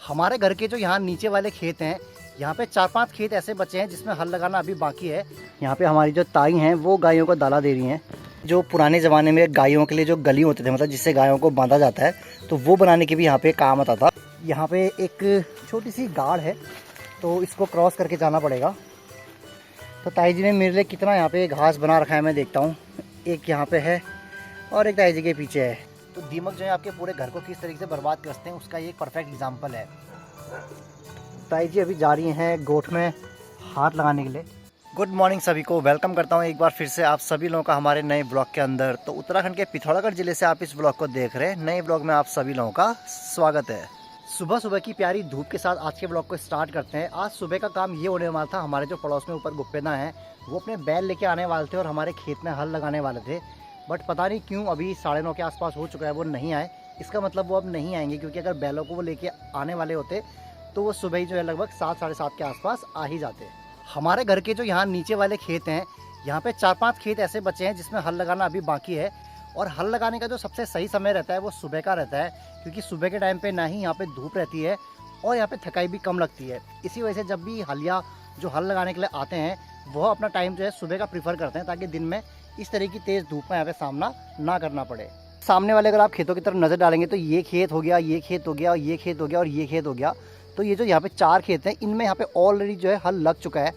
हमारे घर के जो यहाँ नीचे वाले खेत हैं, यहाँ पे 4-5 खेत ऐसे बचे हैं जिसमें हल लगाना अभी बाकी है। यहाँ पे हमारी जो ताई हैं वो गायों को दाला दे रही हैं। जो पुराने ज़माने में गायों के लिए जो गली होते थे, मतलब जिससे गायों को बांधा जाता है, तो वो बनाने के भी यहाँ पे काम आता था। यहाँ पे एक छोटी सी गाड़ है, तो इसको क्रॉस करके जाना पड़ेगा। तो ताई जी ने मेरे लिए कितना यहाँ पे घास बना रखा है मैं देखता हूँ। एक यहाँ पे है और एक ताई जी के पीछे है। तो दीमक जो है आपके पूरे घर को किस तरीके से बर्बाद करते हैं उसका ये एक परफेक्ट एग्जाम्पल है। ताई जी अभी जा रही हैं गोठ में हाथ लगाने के लिए। गुड मॉर्निंग सभी को, वेलकम करता हूं एक बार फिर से आप सभी लोगों का हमारे नए ब्लॉग के अंदर। तो उत्तराखंड के पिथौरागढ़ जिले से आप इस ब्लॉग को देख रहे हैं। नए ब्लॉग में आप सभी लोगों का स्वागत है। सुबह सुबह की प्यारी धूप के साथ आज के ब्लॉग को स्टार्ट करते हैं। आज सुबह का काम ये होने वाला था, हमारे जो पड़ोस में ऊपर गुप्पेदा हैं वो अपने बैल लेके आने वाले थे और हमारे खेत में हल लगाने वाले थे। बट पता नहीं क्यों अभी 9:30 के आसपास हो चुका है, वो नहीं आए। इसका मतलब वो अब नहीं आएंगे, क्योंकि अगर बैलों को वो लेके आने वाले होते तो वो सुबह ही जो है लगभग 7 साढ़े 7 के आसपास आ ही जाते। हमारे घर के जो यहाँ नीचे वाले खेत हैं, यहाँ पे 4-5 खेत ऐसे बचे हैं जिसमें हल लगाना अभी बाकी है। और हल लगाने का जो सबसे सही समय रहता है वो सुबह का रहता है, क्योंकि सुबह के टाइम पे ना ही यहाँ पे धूप रहती है और यहाँ पे थकाई भी कम लगती है। इसी वजह से जब भी हलिया जो हल लगाने के लिए आते हैं वह अपना टाइम जो है सुबह का प्रीफर करते हैं, ताकि दिन में इस तरह की तेज़ धूप में यहाँ पे सामना ना करना पड़े। सामने वाले अगर आप खेतों की तरफ नज़र डालेंगे तो ये खेत हो गया, ये खेत हो गया, और ये खेत हो गया और ये खेत हो गया। तो ये जो यहाँ पे 4 खेत हैं इनमें यहाँ पे ऑलरेडी जो है हल लग चुका है।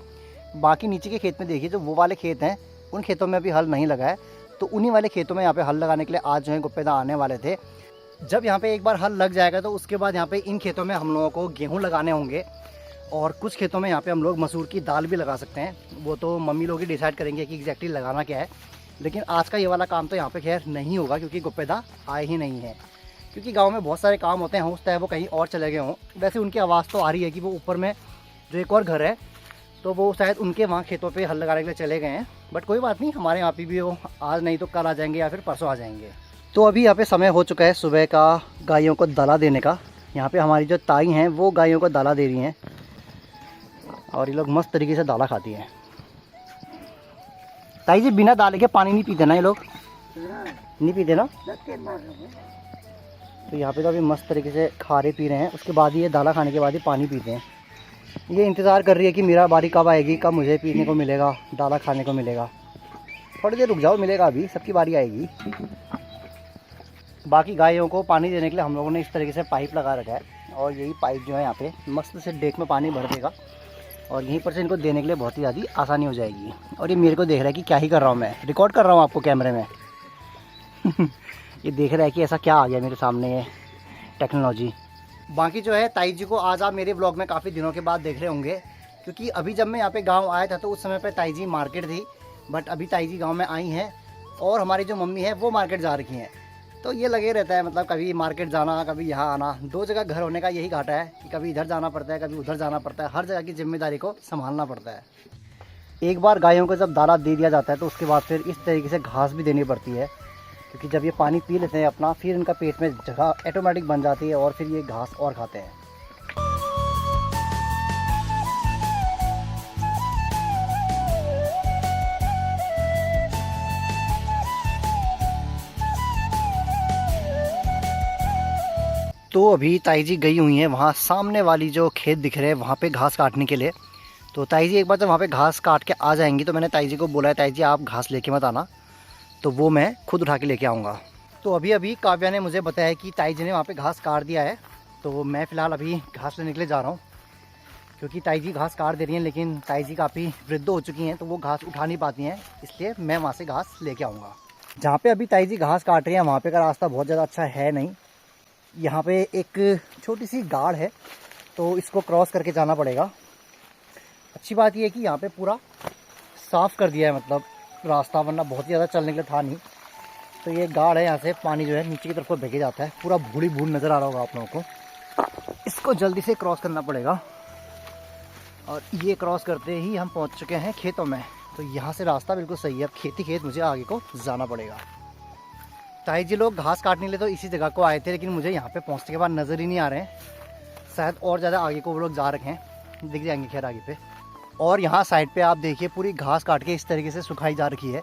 बाकी नीचे के खेत में देखिए जो वो वाले खेत हैं उन खेतों में अभी हल नहीं लगा है। तो उन्हीं वाले खेतों में यहाँ पे हल लगाने के लिए आज जो है गुप्पेदा आने वाले थे। जब यहाँ पे एक बार हल लग जाएगा तो उसके बाद यहाँ पे इन खेतों में हम लोगों को गेहूँ लगाने होंगे, और कुछ खेतों में यहाँ पे हम लोग मसूर की दाल भी लगा सकते हैं। वो तो मम्मी लोग ही डिसाइड करेंगे कि एग्जैक्टली लगाना क्या है। लेकिन आज का ये वाला काम तो यहाँ पे खैर नहीं होगा, क्योंकि गुप्पेदा आए ही नहीं है। क्योंकि गांव में बहुत सारे काम होते हैं, हो सकता है वो कहीं और चले गए हों। वैसे उनकी आवाज़ तो आ रही है कि वो ऊपर में जो एक और घर है तो वो शायद उनके वहाँ खेतों पे हल लगाने के लिए चले गए हैं। बट कोई बात नहीं, हमारे यहाँ पे भी वो आज नहीं तो कल आ जाएंगे या फिर परसों आ जाएंगे। तो अभी यहाँ पे समय हो चुका है सुबह का गायों को दाला देने का। यहाँ पे हमारी जो ताई हैं वो गायों को दाला दे रही हैं, और ये लोग मस्त तरीके से दाला खाती हैं। ताई जी बिना दाले के पानी नहीं पीते ना ये लोग? नहीं पीते ना? तो यहाँ पे तो अभी मस्त तरीके से खा रहे पी रहे हैं। उसके बाद ये दाला खाने के बाद ही पानी पीते हैं। ये इंतज़ार कर रही है कि मेरा बारी कब आएगी, कब मुझे पीने को मिलेगा, दाला खाने को मिलेगा। थोड़ी देर रुक जाओ, मिलेगा, अभी सबकी बारी आएगी। बाकी गायों को पानी देने के लिए हम लोगों ने इस तरीके से पाइप लगा रखा है, और यही पाइप जो है यहाँ पे मस्त से डेक में पानी भर देगा, और यहीं पर से इनको देने के लिए बहुत ही ज़्यादा आसानी हो जाएगी। और ये मेरे को देख रहा है कि क्या ही कर रहा हूँ मैं, रिकॉर्ड कर रहा हूँ आपको कैमरे में। ये देख रहा है कि ऐसा क्या आ गया मेरे सामने ये टेक्नोलॉजी। बाकी जो है ताई जी को आज आप मेरे ब्लॉग में काफ़ी दिनों के बाद देख रहे होंगे, क्योंकि अभी जब मैं यहाँ पे गांव आया था तो उस समय पे ताई जी मार्केट थी। बट अभी ताई जी गांव में आई हैं, और हमारी जो मम्मी है वो मार्केट जा रखी हैं। तो ये लगे रहता है, मतलब कभी मार्केट जाना कभी यहाँ आना। 2 जगह घर होने का यही घाटा है कि कभी इधर जाना पड़ता है कभी उधर जाना पड़ता है। हर जगह की जिम्मेदारी को संभालना पड़ता है। एक बार गायों को जब दाना दे दिया जाता है तो उसके बाद फिर इस तरीके से घास भी देनी पड़ती है, क्योंकि जब ये पानी पी लेते हैं अपना, फिर इनका पेट में जगह ऑटोमेटिक बन जाती है और फिर ये घास और खाते हैं। तो अभी ताई जी गई हुई हैं वहाँ सामने वाली जो खेत दिख रहे हैं वहाँ पे घास काटने के लिए। तो ताई जी एक बार जब वहाँ पे घास काट के आ जाएंगी तो मैंने ताई जी को बोला है, ताई जी आप घास लेके मत आना, तो वो मैं खुद उठा के लेके आऊँगा। तो अभी काव्या ने मुझे बताया कि ताई जी ने वहाँ पे घास काट दिया है। तो मैं फ़िलहाल अभी घास लेने के लिए जा रहा हूँ, क्योंकि ताई जी घास काट दे रही हैं, लेकिन ताई जी काफ़ी वृद्ध हो चुकी हैं तो वो घास उठा नहीं पाती हैं, इसलिए मैं वहाँ से घास लेके आऊँगा। जहाँ पे अभी ताई जी घास काट रही हैं वहाँ पे का रास्ता बहुत ज़्यादा अच्छा है नहीं। यहाँ पे एक छोटी सी गाड़ है, तो इसको क्रॉस करके जाना पड़ेगा। अच्छी बात यह है कि यहाँ पे पूरा साफ़ कर दिया है, मतलब रास्ता, वरना बहुत ही ज़्यादा चलने के लिए था नहीं। तो ये गाड़ है, यहाँ से पानी जो है नीचे की तरफ को बह जाता है। पूरा बूढ़ी बूढ़ नज़र आ रहा होगा आप लोगों को। इसको जल्दी से क्रॉस करना पड़ेगा, और ये क्रॉस करते ही हम पहुँच चुके हैं खेतों में। तो यहाँ से रास्ता बिल्कुल सही है। अब खेती खेत मुझे आगे को जाना पड़ेगा। ताई जी लोग घास काटने के लिए तो इसी जगह को आए थे, लेकिन मुझे यहाँ पे पहुँचने के बाद नज़र ही नहीं आ रहे हैं। शायद और ज़्यादा आगे को वो लोग जा रखे हैं, दिख जाएंगे खैर आगे पे। और यहाँ साइड पे आप देखिए पूरी घास काट के इस तरीके से सुखाई जा रखी है,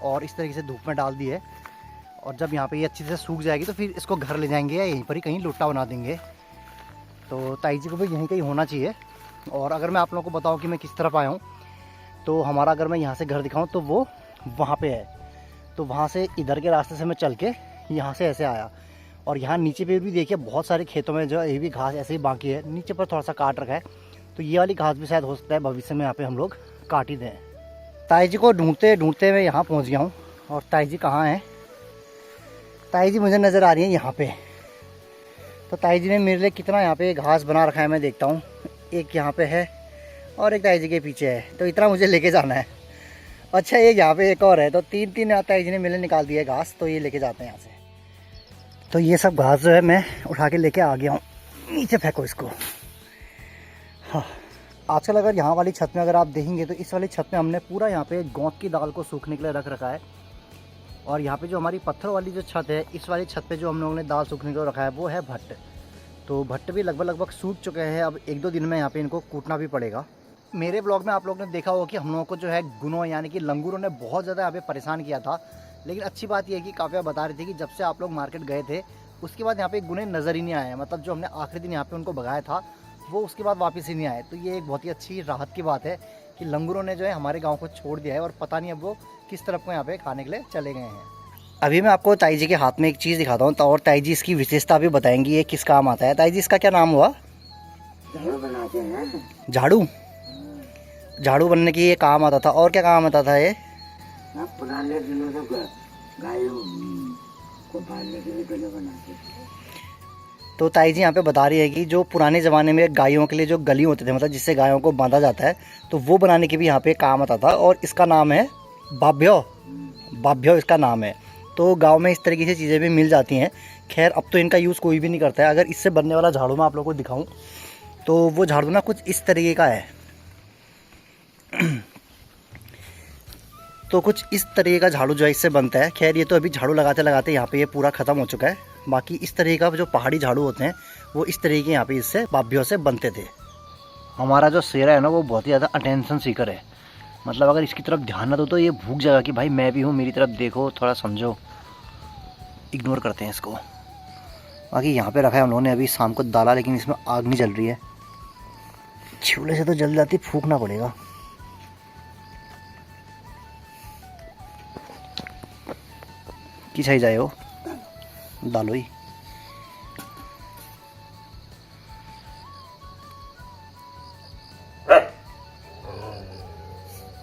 और इस तरीके से धूप में डाल दी है। और जब यहाँ पे ये अच्छी से सूख जाएगी तो फिर इसको घर ले जाएंगे या यहीं पर ही कहीं लुट्टा बना देंगे। तो ताई जी को भी यहीं कहीं होना चाहिए। और अगर मैं आप लोगों को बताऊं कि मैं किस तरफ आया हूँ, तो हमारा अगर मैं यहाँ से घर दिखाऊं तो वो वहाँ पे है। तो वहाँ से इधर के रास्ते से मैं चल के यहाँ से ऐसे आया। और यहाँ नीचे पे भी देखिए बहुत सारे खेतों में जो ये भी घास ऐसे ही बाकी है, नीचे पर थोड़ा सा काट रखा है। तो ये वाली घास भी शायद हो सकता है भविष्य में यहाँ पे हम लोग काट ही दें। ताई जी को ढूंढते ढूंढते मैं यहाँ पहुँच गया हूँ। और ताई जी कहाँ हैं? ताई जी मुझे नज़र आ रही है यहाँ पे। तो ताई जी ने मेरे लिए कितना यहाँ पे घास बना रखा है मैं देखता हूँ। एक यहाँ पे है और एक ताई जी के पीछे है, तो इतना मुझे लेके जाना है। अच्छा एक यहाँ पे एक और है, तो तीन तीन ताई जी ने मेरे निकाल दिया घास, तो ये लेके जाते हैं यहाँ से। तो ये सब घास जो है मैं उठा के लेके आ गया हूँ। नीचे फेंको इसको। हाँ, आजकल अगर यहाँ वाली छत में अगर आप देखेंगे तो इस वाली छत में हमने पूरा यहाँ पे गोंद की दाल को सूखने के लिए रख रखा है। और यहाँ पे जो हमारी पत्थर वाली जो छत है, इस वाली छत पे जो हम लोगों ने दाल सूखने के लिए रखा है वो है भट्ट। तो भट्ट भी लगभग सूख चुके हैं। अब 1-2 दिन में यहाँ पे इनको कूटना भी पड़ेगा। मेरे ब्लॉग में आप लोगों ने देखा होगा कि हम लोगों को जो है गुनों यानी कि लंगूरों ने बहुत ज़्यादा यहाँ पे परेशान किया था। लेकिन अच्छी बात यह है कि काफ़ी बता रही थी कि जब से आप लोग मार्केट गए थे उसके बाद यहाँ पे गुने नज़र ही नहीं आए। मतलब जो हमने आखिरी दिन यहाँ पे उनको भगाया था वो उसके बाद वापस ही नहीं आए। तो ये एक बहुत ही अच्छी राहत की बात है कि लंगूरों ने जो है हमारे गाँव को छोड़ दिया है और पता नहीं अब वो किस तरफ को यहाँ पे खाने के लिए चले गए हैं। अभी मैं आपको ताई जी के हाथ में एक चीज़ दिखाता हूँ, तो और ताई जी इसकी विशेषता भी बताएंगी ये किस काम आता है। ताई जी इसका क्या नाम हुआ? झाड़ू बनाते हैं। झाड़ू। झाड़ू बनने की ये काम आता था। और क्या काम आता था ये? पुराने दिनों में गायों को बांधने के लिए गले बनाते थे। तो ताई जी यहाँ पे बता रही है कि जो पुराने ज़माने में गायों के लिए जो गली होते थे, मतलब जिससे गायों को बांधा जाता है, तो वो बनाने के भी यहाँ पे काम आता था। और इसका नाम है बाभ्यो। बाभ्यो इसका नाम है। तो गांव में इस तरीके से चीज़ें भी मिल जाती हैं। खैर अब तो इनका यूज़ कोई भी नहीं करता है। अगर इससे बनने वाला झाड़ू मैं आप लोगों को दिखाऊं तो वो झाड़ू ना कुछ इस तरीके का है। तो कुछ इस तरीके का झाड़ू जो है इससे बनता है। खैर ये तो अभी झाड़ू लगाते लगाते यहाँ पे ये पूरा ख़त्म हो चुका है। बाकी इस तरीके का जो पहाड़ी झाड़ू होते हैं वो इस तरीके के यहाँ पे इससे बाभ्यों से बनते थे। हमारा जो शेरा है ना वो बहुत ही ज़्यादा अटेंशन सीकर है। मतलब अगर इसकी तरफ ध्यान ना दो तो ये भूख जाएगा कि भाई मैं भी हूँ, मेरी तरफ देखो, थोड़ा समझो। इग्नोर करते हैं इसको। बाकी यहाँ पे रखा है हम लोगों ने अभी शाम को डाला, लेकिन इसमें आग नहीं जल रही है। चूल्हे से तो जल जाती, फूकना पड़ेगा। कि सही जाए हो डालो ही।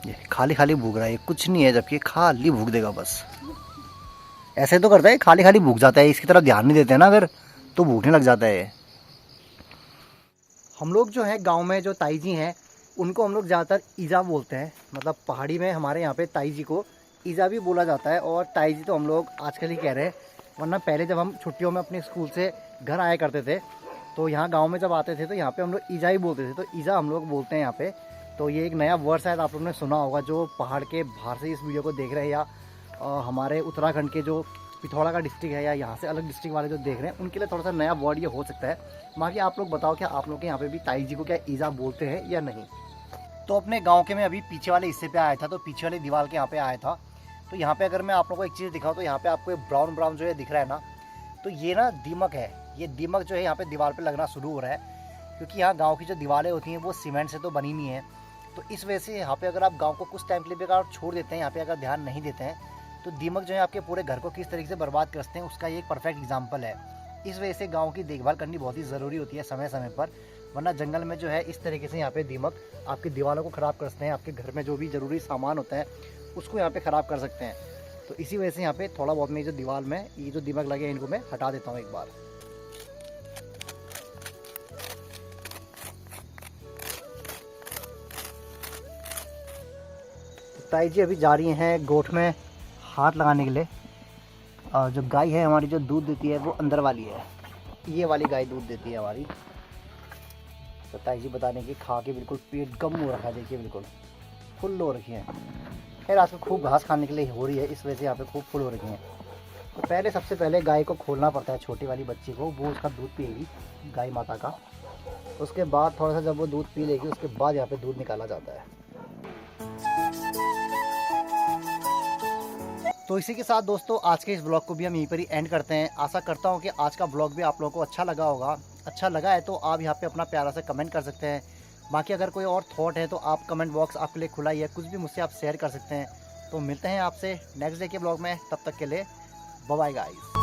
ये खाली खाली भूख रहा है, कुछ नहीं है, जबकि खाली भूख देगा बस। ऐसे तो करता है, खाली खाली भूख जाता है। इसकी तरफ ध्यान नहीं देते ना अगर, तो भूखने लग जाता है। हम लोग जो है गांव में जो ताई जी हैं उनको हम लोग ज़्यादातर ईजा बोलते हैं। मतलब पहाड़ी में हमारे यहाँ पे ताई जी को ईजा भी बोला जाता है। और ताई जी तो हम लोग आजकल ही कह रहे हैं, वरना पहले जब हम छुट्टियों में अपने स्कूल से घर आया करते थे तो यहाँ गाँव में जब आते थे तो यहाँ पर हम लोग ईजा ही बोलते थे। तो ईजा हम लोग बोलते हैं यहाँ पर। तो ये एक नया वर्ड शायद आप लोगों ने सुना होगा, जो पहाड़ के बाहर से इस वीडियो को देख रहे हैं, या हमारे उत्तराखंड के जो पिथौरा का डिस्ट्रिक्ट है या यहाँ से अलग डिस्ट्रिक्ट वाले जो देख रहे हैं उनके लिए थोड़ा सा नया वर्ड ये हो सकता है। बाकी आप लोग बताओ क्या आप लोग के यहाँ पे भी ताई जी को क्या ईजा बोलते हैं या नहीं। तो अपने गांव के मैं अभी पीछे वाले हिस्से पे आया था, तो पीछे वाली दीवार के यहाँ पे आया था। तो यहाँ पे अगर मैं आप लोगों को एक चीज़ दिखाऊँ तो यहाँ पे आपको ब्राउन ब्राउन जो है दिख रहा है ना, तो ये ना दीमक है। ये दीमक जो है यहाँ पे दीवार पे लगना शुरू हो रहा है, क्योंकि यहाँ गाँव की जो दीवारें होती हैं वो सीमेंट से तो बनी नहीं है। तो इस वजह से यहाँ पे अगर आप गाँव को कुछ टाइम के लिए अगर आप छोड़ देते हैं, यहाँ पे अगर ध्यान नहीं देते हैं, तो दीमक जो है आपके पूरे घर को किस तरीके से बर्बाद करते हैं उसका ये एक परफेक्ट एग्जाम्पल है। इस वजह से गाँव की देखभाल करनी बहुत ही ज़रूरी होती है समय समय पर, वरना जंगल में जो है इस तरीके से यहाँ पे दीमक आपकी दीवारों को ख़राब करते हैं। आपके घर में जो भी ज़रूरी सामान होता है उसको यहाँ पे ख़राब कर सकते हैं। तो इसी वजह से यहाँ पे थोड़ा बहुत मैं जो दीवार में ये जो दीमक लगे हैं इनको मैं हटा देता हूँ एक बार। ताई जी अभी जा रही हैं गोठ में हाथ लगाने के लिए। और जो गाय है हमारी जो दूध देती है वो अंदर वाली है, ये वाली गाय दूध देती है हमारी। तो ताई जी बताने की खा के बिल्कुल पेट गम हो रखा है, देखिए बिल्कुल फुल हो रखी है। खैर आजकल खूब घास खाने के लिए हो रही है, इस वजह से यहाँ पे खूब फुल हो रखी हैं। तो पहले सबसे पहले गाय को खोलना पड़ता है, छोटी वाली बच्ची को, वो उसका दूध पिएगी गाय माता का। उसके बाद थोड़ा सा जब वो दूध पी लेगी उसके बाद यहाँ पे दूध निकाला जाता है। तो इसी के साथ दोस्तों आज के इस ब्लॉग को भी हम यहीं पर ही एंड करते हैं। आशा करता हूँ कि आज का ब्लॉग भी आप लोगों को अच्छा लगा होगा। अच्छा लगा है तो आप यहाँ पे अपना प्यारा सा कमेंट कर सकते हैं। बाकी अगर कोई और थॉट है तो आप कमेंट बॉक्स आपके लिए खुला ही है, कुछ भी मुझसे आप शेयर कर सकते हैं। तो मिलते हैं आपसे नेक्स्ट डे के ब्लॉग में, तब तक के लिए बाय बाय गाइस।